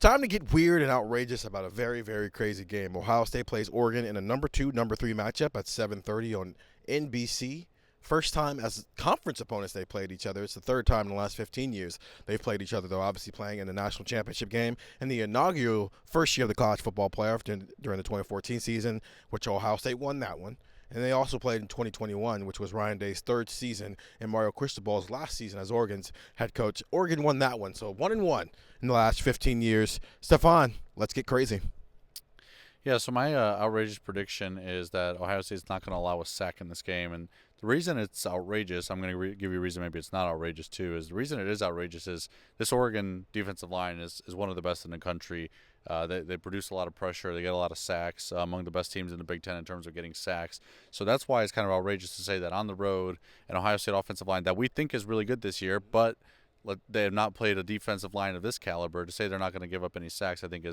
time to get weird and outrageous about a very, very crazy game. Ohio State plays Oregon in a number 2, number 3 matchup at 7:30 on NBC. First time as conference opponents they played each other. It's the third time in the last 15 years they've played each other, though obviously playing in the national championship game and the inaugural first year of the college football playoff during the 2014 season, which Ohio State won that one. And they also played in 2021, which was Ryan Day's third season and Mario Cristobal's last season as Oregon's head coach. Oregon won that one, so 1-1 in the last 15 years. Stefan, let's get crazy. Yeah, so my outrageous prediction is that Ohio State's not going to allow a sack in this game. And the reason it's outrageous, I'm going to give you a reason maybe it's not outrageous too, is the reason it is outrageous is this Oregon defensive line is one of the best in the country. They produce a lot of pressure. They get a lot of sacks, among the best teams in the Big Ten in terms of getting sacks. So that's why it's kind of outrageous to say that on the road, an Ohio State offensive line that we think is really good this year, but they have not played a defensive line of this caliber. To say they're not going to give up any sacks, I think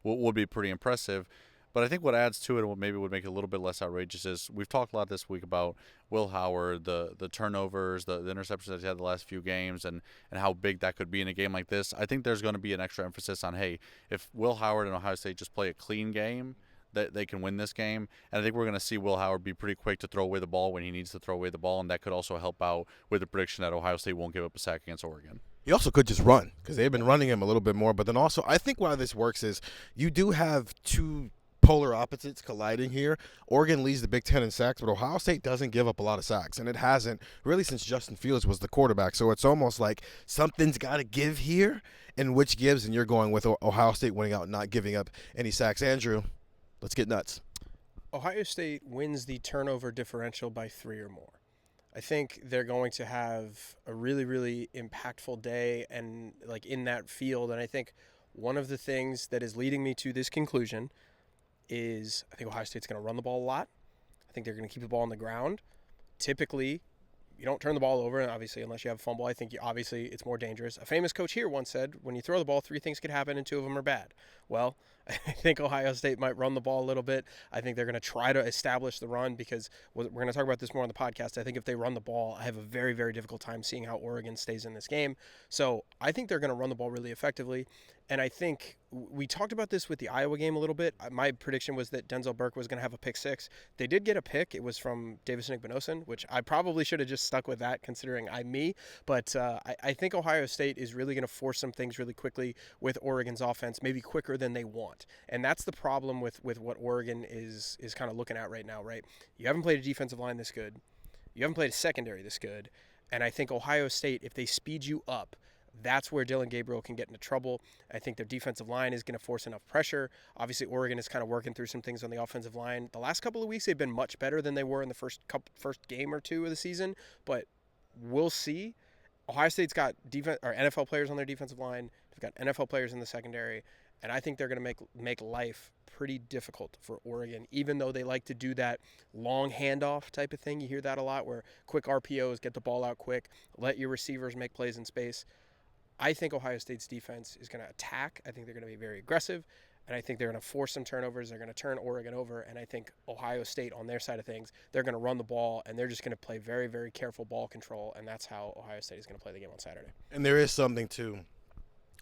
would be pretty impressive. But I think what adds to it and what maybe would make it a little bit less outrageous is we've talked a lot this week about Will Howard, the turnovers, the interceptions that he had the last few games, and how big that could be in a game like this. I think there's going to be an extra emphasis on, hey, if Will Howard and Ohio State just play a clean game, that they can win this game. And I think we're going to see Will Howard be pretty quick to throw away the ball when he needs to throw away the ball, and that could also help out with the prediction that Ohio State won't give up a sack against Oregon. He also could just run because they've been running him a little bit more. But then also, I think why this works is you do have two polar opposites colliding here. Oregon leads the Big Ten in sacks, but Ohio State doesn't give up a lot of sacks, and it hasn't really since Justin Fields was the quarterback. So it's almost like something's got to give here, and which gives, and you're going with Ohio State winning out and not giving up any sacks. Andrew, let's get nuts. Ohio State wins the turnover differential by 3 or more. I think they're going to have a really, really impactful day and like in that field. And I think one of the things that is leading me to this conclusion is I think Ohio State's going to run the ball a lot. I think they're going to keep the ball on the ground. Typically, you don't turn the ball over, and obviously, unless you have a fumble, I think obviously it's more dangerous. A famous coach here once said, when you throw the ball, 3 things could happen, and 2 of them are bad. Well, I think Ohio State might run the ball a little bit. I think they're going to try to establish the run because we're going to talk about this more on the podcast. I think if they run the ball, I have a very, very difficult time seeing how Oregon stays in this game. So I think they're going to run the ball really effectively. And I think we talked about this with the Iowa game a little bit. My prediction was that Denzel Burke was going to have a pick 6. They did get a pick. It was from Davison Igbinosun, which I probably should have just stuck with that considering I'm me. But I think Ohio State is really going to force some things really quickly with Oregon's offense, maybe quicker than they want. And that's the problem with what Oregon is kind of looking at right now, right? You haven't played a defensive line this good. You haven't played a secondary this good. And I think Ohio State, if they speed you up, that's where Dylan Gabriel can get into trouble. I think their defensive line is going to force enough pressure. Obviously, Oregon is kind of working through some things on the offensive line. The last couple of weeks, they've been much better than they were in the first game or two of the season, but we'll see. Ohio State's got NFL players on their defensive line. They've got NFL players in the secondary, and I think they're going to make life pretty difficult for Oregon, even though they like to do that long handoff type of thing. You hear that a lot, where quick RPOs, get the ball out quick, let your receivers make plays in space. I think Ohio State's defense is going to attack. I think they're going to be very aggressive, and I think they're going to force some turnovers. They're going to turn Oregon over, and I think Ohio State, on their side of things, they're going to run the ball, and they're just going to play very, very careful ball control, and that's how Ohio State is going to play the game on Saturday. And there is something to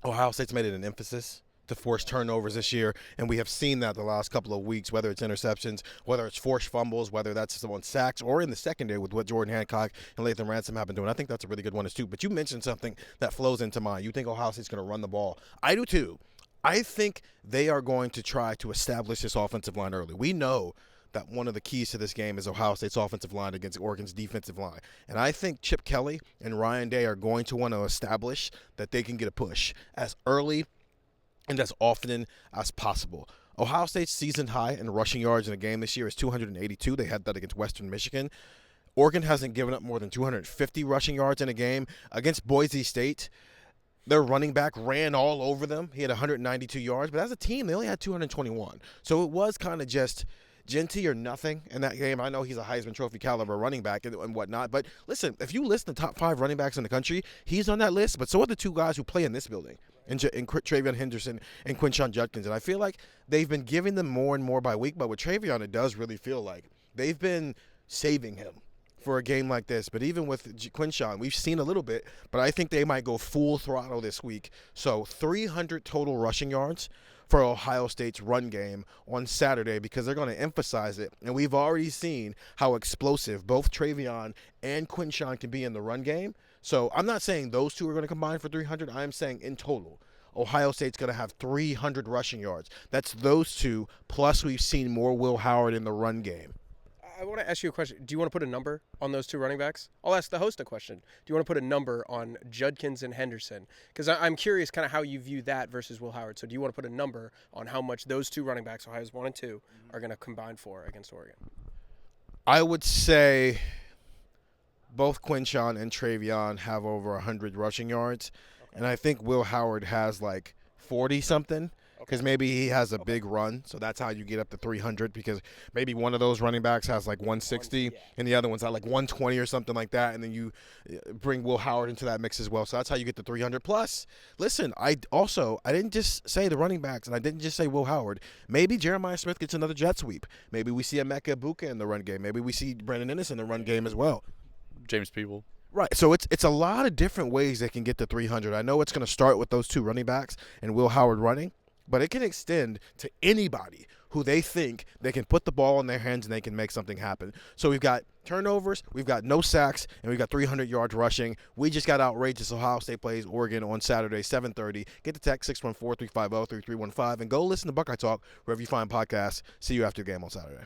Ohio State's made it an emphasis to force turnovers this year, and we have seen that the last couple of weeks, whether it's interceptions, whether it's forced fumbles, whether that's on sacks, or in the secondary with what Jordan Hancock and Lathan Ransom have been doing. I think that's a really good one as too. But you mentioned something that flows into mind. You think Ohio State's going to run the ball. I do too. I think they are going to try to establish this offensive line early. We know that one of the keys to this game is Ohio State's offensive line against Oregon's defensive line. And I think Chip Kelly and Ryan Day are going to want to establish that they can get a push as early and as often as possible. Ohio State's season high in rushing yards in a game this year is 282. They had that against Western Michigan. Oregon hasn't given up more than 250 rushing yards in a game. Against Boise State, their running back ran all over them. He had 192 yards, but as a team, they only had 221. So it was kind of just Genty or nothing in that game. I know he's a Heisman Trophy caliber running back and whatnot, but listen, if you list the top 5 running backs in the country, he's on that list, but so are the 2 guys who play in this building, and Travion Henderson and Quinshon Judkins. And I feel like they've been giving them more and more by week, but with Travion, it does really feel like they've been saving him for a game like this. But even with Quinshawn, we've seen a little bit, but I think they might go full throttle this week. So 300 total rushing yards for Ohio State's run game on Saturday because they're going to emphasize it. And we've already seen how explosive both Travion and Quinshawn can be in the run game. So I'm not saying those two are going to combine for 300. I'm saying in total, Ohio State's going to have 300 rushing yards. That's those two, plus we've seen more Will Howard in the run game. I want to ask you a question. Do you want to put a number on those two running backs? I'll ask the host a question. Do you want to put a number on Judkins and Henderson? Because I'm curious kind of how you view that versus Will Howard. So do you want to put a number on how much those two running backs, Ohio's 1 and 2, are going to combine for against Oregon? I would say both Quinshawn and Travion have over 100 rushing yards. And I think Will Howard has like 40-something. Because maybe he has a big run, so that's how you get up to 300, because maybe one of those running backs has like 160 and the other one's at like 120 or something like that, and then you bring Will Howard into that mix as well. So that's how you get to 300. Plus, listen, I didn't just say the running backs, and I didn't just say Will Howard. Maybe Jeremiah Smith gets another jet sweep. Maybe we see Emeka Ibuka in the run game. Maybe we see Brandon Ennis in the run game as well. James Peeble. Right, so it's a lot of different ways they can get to 300. I know it's going to start with those two running backs and Will Howard running, but it can extend to anybody who they think they can put the ball in their hands and they can make something happen. So we've got turnovers, we've got no sacks, and we've got 300 yards rushing. We just got outrageous. Ohio State plays Oregon on Saturday, 7:30. Get the text 614-350-3315 and go listen to Buckeye Talk wherever you find podcasts. See you after the game on Saturday.